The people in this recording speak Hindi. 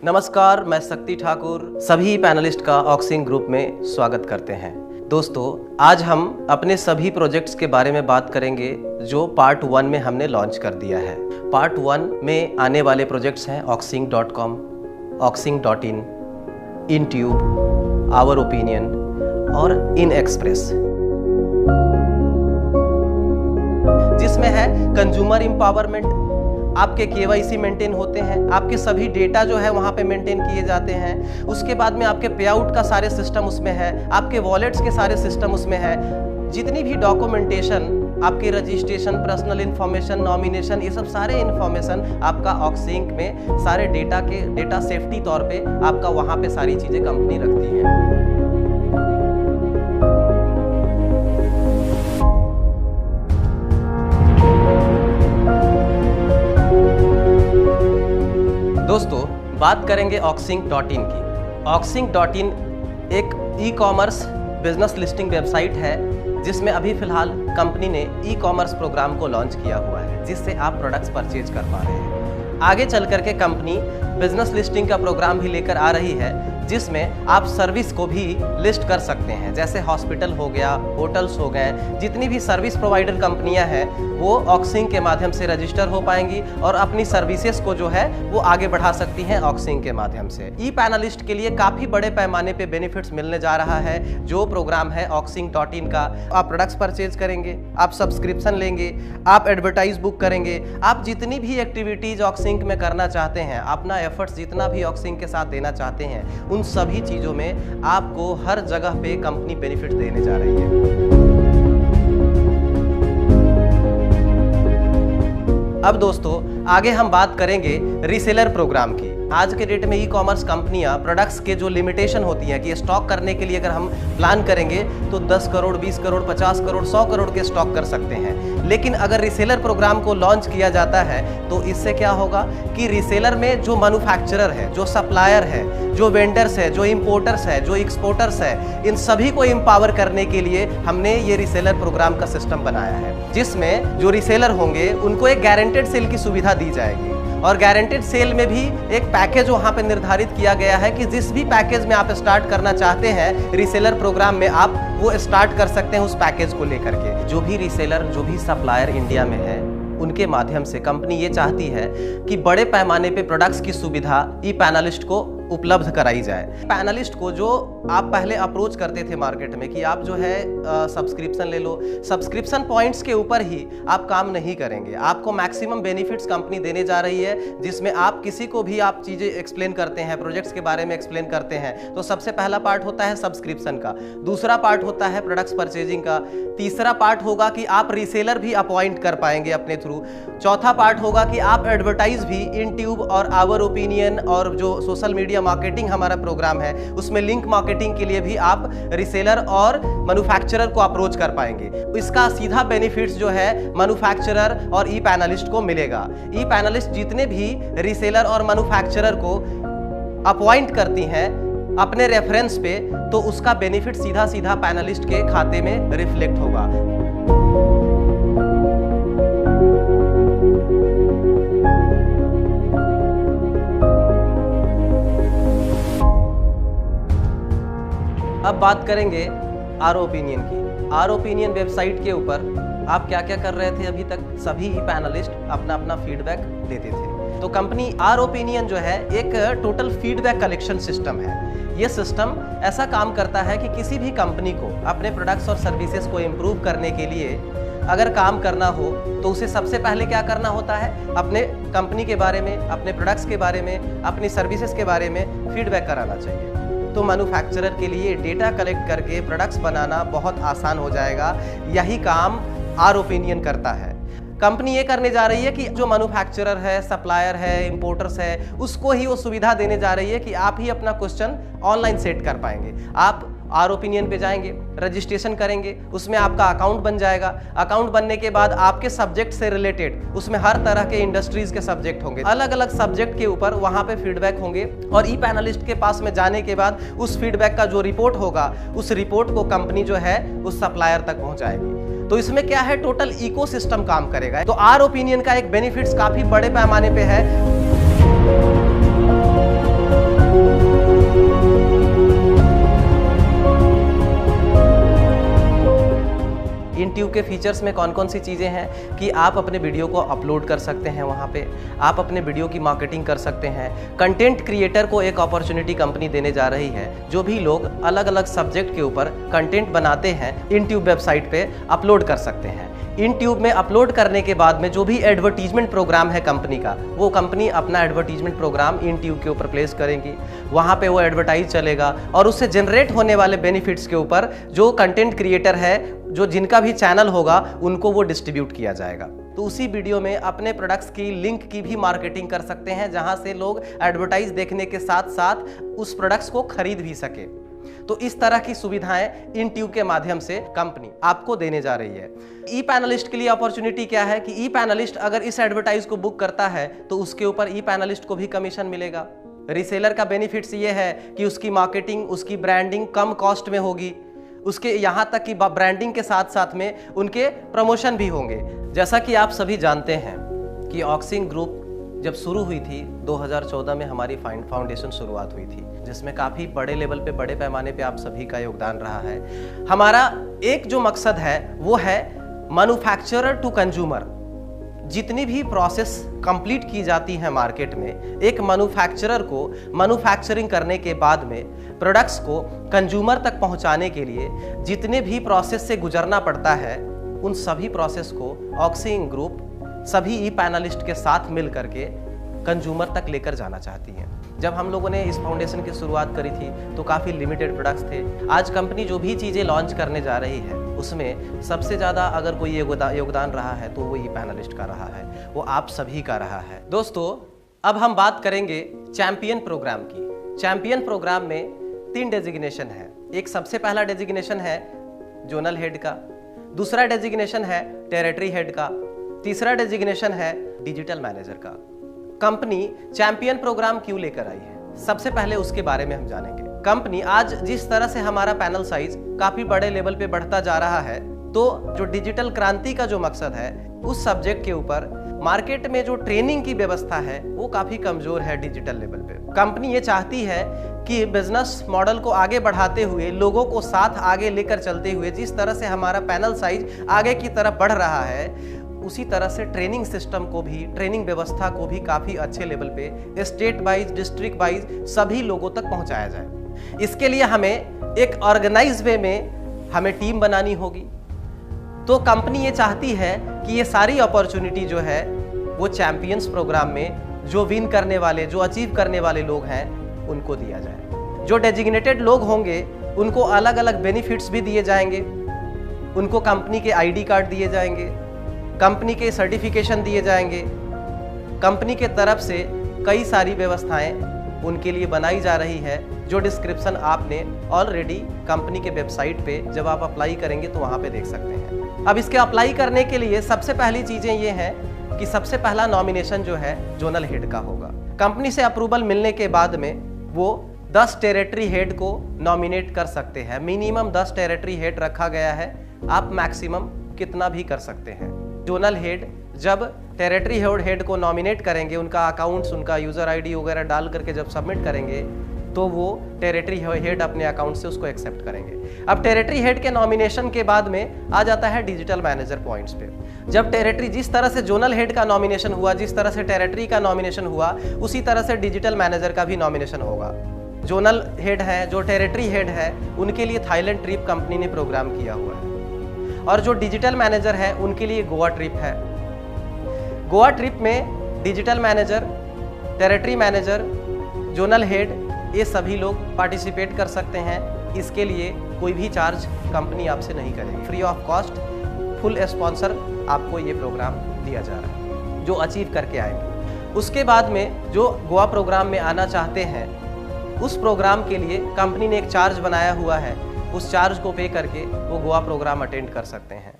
नमस्कार, मैं शक्ति ठाकुर सभी पैनलिस्ट का ऑक्सिंग ग्रुप में स्वागत करते हैं। दोस्तों, आज हम अपने सभी प्रोजेक्ट्स के बारे में बात करेंगे जो पार्ट 1 में हमने लॉन्च कर दिया है। पार्ट 1 में आने वाले प्रोजेक्ट्स हैं oxing.com, oxing.in, InTube, Our Opinion और InExpress, जिसमें है कंज्यूमर एम्पावरमेंट। आपके KYC मेंटेन होते हैं, आपके सभी डेटा जो है वहाँ पे मेंटेन किए जाते हैं। उसके बाद में आपके पे आउट का सारे सिस्टम उसमें है, आपके वॉलेट्स के सारे सिस्टम उसमें है। जितनी भी डॉक्यूमेंटेशन, आपके रजिस्ट्रेशन, पर्सनल इन्फॉर्मेशन, नॉमिनेशन, ये सब सारे इन्फॉर्मेशन आपका ऑक्सिंग में सारे डेटा सेफ्टी तौर पे आपका वहाँ पे सारी चीज़ें कंपनी रखती है। दोस्तों, बात करेंगे oxing.in की। oxing.in एक ई-कॉमर्स बिजनेस लिस्टिंग वेबसाइट है जिसमें अभी फिलहाल कंपनी ने ई-कॉमर्स प्रोग्राम को लॉन्च किया हुआ है, जिससे आप प्रोडक्ट्स परचेज कर पा रहे हैं। आगे चल करके कंपनी बिजनेस लिस्टिंग का प्रोग्राम भी लेकर आ रही है, जिसमें आप सर्विस को भी लिस्ट कर सकते हैं। जैसे हॉस्पिटल हो गया, होटल्स हो गए, जितनी भी सर्विस प्रोवाइडर कंपनियां हैं वो ऑक्सिंग के माध्यम से रजिस्टर हो पाएंगी और अपनी सर्विसेज को जो है वो आगे बढ़ा सकती हैं ऑक्सिंग के माध्यम से। ई पैनलिस्ट के लिए काफ़ी बड़े पैमाने पे बेनिफिट्स मिलने जा रहा है। जो प्रोग्राम है oxing.in का, आप प्रोडक्ट्स परचेज करेंगे, आप सब्सक्रिप्शन लेंगे, आप एडवर्टाइज बुक करेंगे, आप जितनी भी एक्टिविटीज़ ऑक्सिंग में करना चाहते हैं, अपना एफर्ट्स जितना भी ऑक्सिंग के साथ देना चाहते हैं, उन सभी चीजों में आपको हर जगह पे कंपनी बेनिफिट देने जा रही है। अब दोस्तों, आगे हम बात करेंगे रीसेलर प्रोग्राम की। आज के डेट में ई कॉमर्स कंपनियां प्रोडक्ट्स के जो लिमिटेशन होती है कि स्टॉक करने के लिए अगर हम प्लान करेंगे तो 10 करोड़, 20 करोड़, 50 करोड़, 100 करोड़ के स्टॉक कर सकते हैं। लेकिन अगर रीसेलर प्रोग्राम को लॉन्च किया जाता है तो इससे क्या होगा कि रीसेलर में जो मैन्युफैक्चरर है, जो सप्लायर है, जो वेंडर्स है, जो इंपोर्टर्स है, जो एक्सपोर्टर्स है, इन सभी को एम्पावर करने के लिए हमने ये रीसेलर प्रोग्राम का सिस्टम बनाया है, जिसमें जो रीसेलर होंगे उनको एक गारंटेड सेल की सुविधा दी जाएगी। और गारंटेड सेल में भी एक पैकेज वहां पे निर्धारित किया गया है कि जिस भी पैकेज में आप स्टार्ट करना चाहते हैं रीसेलर प्रोग्राम में, आप वो स्टार्ट कर सकते हैं उस पैकेज को लेकर के। जो भी रीसेलर, जो भी सप्लायर इंडिया में है, उनके माध्यम से कंपनी ये चाहती है कि बड़े पैमाने पे प्रोडक्ट्स की सुविधा ई पैनलिस्ट को उपलब्ध कराई जाए। पैनलिस्ट को जो आप पहले अप्रोच करते थे मार्केट में कि आप जो है सब्सक्रिप्शन ले लो, सब्सक्रिप्शन पॉइंट्स के ऊपर ही आप काम नहीं करेंगे। आपको मैक्सिमम बेनिफिट्स कंपनी देने जा रही है, जिसमें आप किसी को भी आप चीज़ें एक्सप्लेन करते हैं, प्रोजेक्ट्स के बारे में एक्सप्लेन करते हैं, तो सबसे पहला पार्ट होता है सब्सक्रिप्शन का, दूसरा पार्ट होता है प्रोडक्ट्स परचेजिंग का, तीसरा पार्ट होगा कि आप रीसेलर भी अपॉइंट कर पाएंगे अपने थ्रू, चौथा पार्ट होगा कि आप एडवर्टाइज भी InTube और आवर ओपिनियन और जो सोशल मीडिया मार्केटिंग हमारा प्रोग्राम है उसमें लिंक मार्केटिंग के लिए भी आप रीसेलर और मैन्युफैक्चरर को अप्रोच कर पाएंगे। इसका सीधा बेनिफिट्स जो है मैन्युफैक्चरर और ई पैनलिस्ट को मिलेगा। ई पैनलिस्ट जितने भी रीसेलर और मैन्युफैक्चरर को अपॉइंट करती हैं अपने रेफरेंस पे, तो उसका बेनिफिट सीधा सीधा पैनलिस्ट के खाते में रिफ्लेक्ट होगा। अब बात करेंगे आर ओपिनियन की। आर ओपिनियन वेबसाइट के ऊपर आप क्या क्या कर रहे थे अभी तक? सभी ही पैनलिस्ट अपना अपना फीडबैक देते थे। तो कंपनी आर ओपिनियन जो है एक टोटल फीडबैक कलेक्शन सिस्टम है। ये सिस्टम ऐसा काम करता है कि किसी भी कंपनी को अपने प्रोडक्ट्स और सर्विसेज को इम्प्रूव करने के लिए अगर काम करना हो तो उसे सबसे पहले क्या करना होता है? अपने कंपनी के बारे में, अपने प्रोडक्ट्स के बारे में, अपनी सर्विसेज के बारे में फीडबैक कराना चाहिए। तो मैन्युफैक्चरर के लिए डेटा कलेक्ट करके प्रोडक्ट्स बनाना बहुत आसान हो जाएगा। यही काम आर ओपिनियन करता है। कंपनी ये करने जा रही है कि जो मैन्युफैक्चरर है, सप्लायर है, इंपोर्टर्स है, उसको ही वो सुविधा देने जा रही है कि आप ही अपना क्वेश्चन ऑनलाइन सेट कर पाएंगे। आप आर ओपिनियन पे जाएंगे, रजिस्ट्रेशन करेंगे, उसमें आपका अकाउंट बन जाएगा। अकाउंट बनने के बाद आपके सब्जेक्ट से रिलेटेड उसमें हर तरह के इंडस्ट्रीज के सब्जेक्ट होंगे, अलग अलग सब्जेक्ट के ऊपर वहां पे फीडबैक होंगे। और ई पैनलिस्ट के पास में जाने के बाद उस फीडबैक का जो रिपोर्ट होगा, उस रिपोर्ट को कंपनी जो है उस सप्लायर तक पहुंचाएगी। तो इसमें क्या है, टोटल इकोसिस्टम काम करेगा। तो आर ओपिनियन का एक बेनिफिट्स काफी बड़े पैमाने पे है। InTube के फीचर्स में कौन कौन सी चीज़ें हैं कि आप अपने वीडियो को अपलोड कर सकते हैं, वहाँ पे आप अपने वीडियो की मार्केटिंग कर सकते हैं। कंटेंट क्रिएटर को एक अपॉर्चुनिटी कंपनी देने जा रही है, जो भी लोग अलग अलग सब्जेक्ट के ऊपर कंटेंट बनाते हैं InTube वेबसाइट पे अपलोड कर सकते हैं। InTube में अपलोड करने के बाद में जो भी एडवर्टीजमेंट प्रोग्राम है कंपनी का, वो कंपनी अपना एडवर्टीजमेंट प्रोग्राम InTube के ऊपर प्लेस करेंगी, वहाँ पे वो एडवर्टाइज चलेगा और उससे जनरेट होने वाले बेनिफिट्स के ऊपर जो कंटेंट क्रिएटर है, जो जिनका भी चैनल होगा, उनको वो डिस्ट्रीब्यूट किया जाएगा। तो उसी वीडियो में अपने प्रोडक्ट्स की लिंक की भी मार्केटिंग कर सकते हैं, जहाँ से लोग एडवर्टाइज देखने के साथ साथ उस प्रोडक्ट्स को खरीद भी सके। तो इस तरह की सुविधाएं InTube के माध्यम से कंपनी आपको देने जा रही है। ई पैनलिस्ट के लिए अपॉर्चुनिटी क्या है कि ई पैनलिस्ट अगर इस एडवर्टाइज को बुक करता है तो उसके ऊपर ई पैनलिस्ट को भी कमीशन मिलेगा। रीसेलर का बेनिफिट्स ये है कि उसकी मार्केटिंग, उसकी ब्रांडिंग कम कॉस्ट में होगी, उसके यहाँ तक कि ब्रांडिंग के साथ साथ में उनके प्रमोशन भी होंगे। जैसा कि आप सभी जानते हैं कि ऑक्सिन ग्रुप जब शुरू हुई थी 2014 में हमारी फाउंडेशन शुरुआत हुई थी, जिसमें काफ़ी बड़े लेवल पे, बड़े पैमाने पे आप सभी का योगदान रहा है। हमारा एक जो मकसद है वो है मैन्युफैक्चरर टू कंज्यूमर। जितनी भी प्रोसेस कंप्लीट की जाती है मार्केट में, एक मैन्युफैक्चरर को मैन्युफैक्चरिंग करने के बाद में प्रोडक्ट्स को कंज्यूमर तक पहुंचाने के लिए जितने भी प्रोसेस से गुजरना पड़ता है, उन सभी प्रोसेस को ऑक्सिन ग्रुप सभी ई पैनलिस्ट के साथ मिल करके कंज्यूमर तक लेकर जाना चाहती है। जब हम लोगों ने इस फाउंडेशन की शुरुआत करी थी तो काफ़ी लिमिटेड प्रोडक्ट्स थे। आज कंपनी जो भी चीज़ें लॉन्च करने जा रही है, उसमें सबसे ज़्यादा अगर कोई योगदान रहा है तो वो ई पैनलिस्ट का रहा है, वो आप सभी का रहा है। दोस्तों, अब हम बात करेंगे चैंपियन प्रोग्राम की। चैंपियन प्रोग्राम में 3 डेजिग्नेशन है। एक सबसे पहला डेजिग्नेशन है जोनल हेड का, दूसरा डेजिग्नेशन है टेरिटरी हेड का, तीसरा डेजिग्नेशन है डिजिटल मैनेजर का। कंपनी चैंपियन प्रोग्राम क्यों लेकर आई है, सबसे पहले उसके बारे में हम जानेंगे। कंपनी आज जिस तरह से हमारा पैनल साइज काफी बड़े लेवल पे बढ़ता जा रहा है, तो जो डिजिटल क्रांति का जो मकसद है, उस सब्जेक्ट के ऊपर मार्केट में जो ट्रेनिंग की व्यवस्था है वो काफी कमजोर है डिजिटल लेवल पे। कंपनी ये चाहती है कि बिजनेस मॉडल को आगे बढ़ाते हुए, लोगों को साथ आगे लेकर चलते हुए, जिस तरह से हमारा पैनल साइज आगे की तरफ बढ़ रहा है, उसी तरह से ट्रेनिंग सिस्टम को भी, ट्रेनिंग व्यवस्था को भी काफ़ी अच्छे लेवल पे स्टेट वाइज, डिस्ट्रिक्ट वाइज सभी लोगों तक पहुंचाया जाए। इसके लिए हमें एक ऑर्गेनाइज वे में हमें टीम बनानी होगी। तो कंपनी ये चाहती है कि ये सारी अपॉर्चुनिटी जो है वो चैंपियंस प्रोग्राम में जो विन करने वाले, जो अचीव करने वाले लोग हैं, उनको दिया जाए। जो डेजिग्नेटेड लोग होंगे उनको अलग अलग बेनिफिट्स भी दिए जाएंगे, उनको कंपनी के ID कार्ड दिए जाएंगे, कंपनी के सर्टिफिकेशन दिए जाएंगे। कंपनी के तरफ से कई सारी व्यवस्थाएं उनके लिए बनाई जा रही है, जो डिस्क्रिप्शन आपने ऑलरेडी कंपनी के वेबसाइट पे जब आप अप्लाई करेंगे तो वहाँ पे देख सकते हैं। अब इसके अप्लाई करने के लिए सबसे पहली चीज़ें ये हैं कि सबसे पहला नॉमिनेशन जो है जोनल हेड का होगा। कंपनी से अप्रूवल मिलने के बाद में वो 10 टेरिटरी हेड को नॉमिनेट कर सकते हैं। मिनिमम 10 टेरिटरी हेड रखा गया है, आप मैक्सिमम कितना भी कर सकते हैं। जोनल हेड जब टेरिटरी हेड को नॉमिनेट करेंगे, उनका अकाउंट्स, उनका यूज़र ID वगैरह डाल करके जब सबमिट करेंगे, तो वो टेरिटरी हेड अपने अकाउंट से उसको एक्सेप्ट करेंगे। अब टेरिटरी हेड के नॉमिनेशन के बाद में आ जाता है डिजिटल मैनेजर पॉइंट्स पे। जब टेरिटरी, जिस तरह से जोनल हेड का नॉमिनेशन हुआ, जिस तरह से टेरिटरी का नॉमिनेशन हुआ, उसी तरह से डिजिटल मैनेजर का भी नॉमिनेशन होगा। जोनल हेड है, जो टेरिटरी हेड है, उनके लिए थाईलैंड ट्रिप कंपनी ने प्रोग्राम किया हुआ है, और जो डिजिटल मैनेजर है उनके लिए गोवा ट्रिप है। गोवा ट्रिप में digital manager, territory manager, zonal head, ये सभी लोग पार्टिसिपेट कर सकते हैं। इसके लिए कोई भी चार्ज कंपनी आपसे नहीं करेगी, free of cost, full sponsor आपको ये प्रोग्राम दिया जा रहा है, जो अचीव करके आएंगे। उसके बाद में जो गोवा प्रोग्राम में आना चाहते हैं, उस प्रोग्राम के लिए कंपनी ने एक चार्ज बनाया हुआ है, उस चार्ज को पे करके वो गोवा प्रोग्राम अटेंड कर सकते हैं।